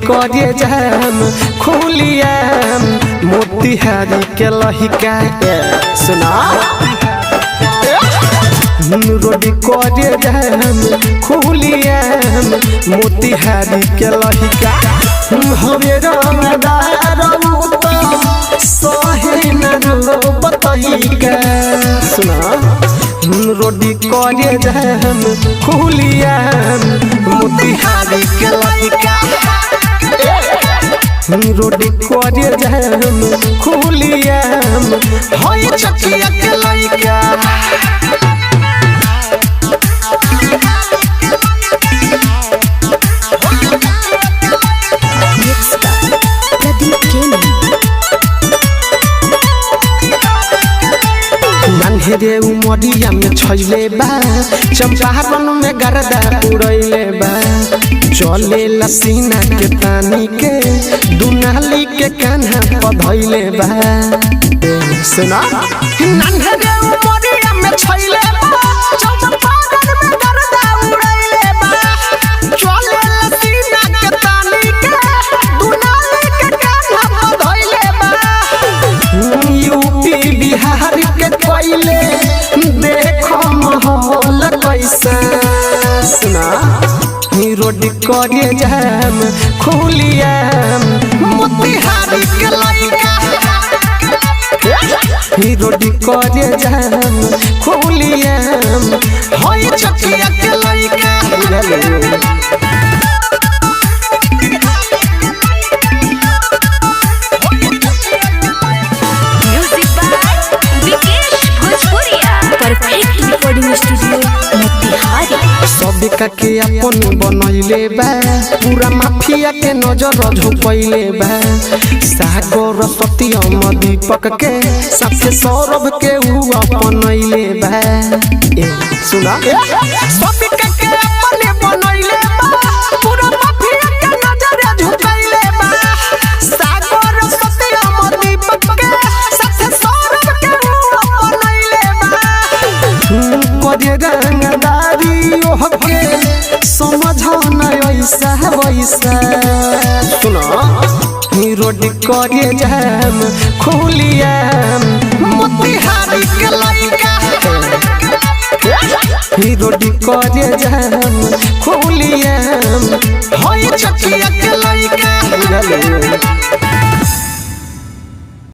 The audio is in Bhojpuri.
करे जाम खुलिया मोतिहारी के लहिका सुना रोडी करे जाम खुलिया मोतिहारी के लहिका हवे रंगदार सहे न बतैका सुना रोडी करे जाम खुलिया मोतिहारी के लहिका रोडी करे जाम खुलिया होई चकिया के लहिका नन्हेरे उमरिया में छैले बा चंपारण में गर्दा उड़ैले बा चले लसीना के तानी के दुनाली के कान्हा पधैले बा सुना नन्हेरे उमरिया में छैले बा चंपारण में गर्दा उड़ैले बा चले लसीना के तानी के दुनाली के कान्हा पधैले बा यूपी बिहार के कोइले देखो माहौल कैसा सुना रोडी करे जाम खुलिया मोतिहारी के लइका रोडी करे जाम खुलिया होई चकिया के लइका सबका के अपन बनैले बा पूरा माफिया के नजर झुकैले बा सागर सत्यम दीपक के सबसे सौरभ के उ अपनैले बा सुना सबका के अपन बनैले बा पूरा माफिया के नजर झुकैले बा सागर सत्यम दीपक के सबसे सौरभ के उ अपनैले बा करे रंगदारी के समझना ऐसा वैसा सुना रोडी करे जाम खुलिया मोतिहारी के लइका रोडी करे जाम खुलिया होई चकिया के लइका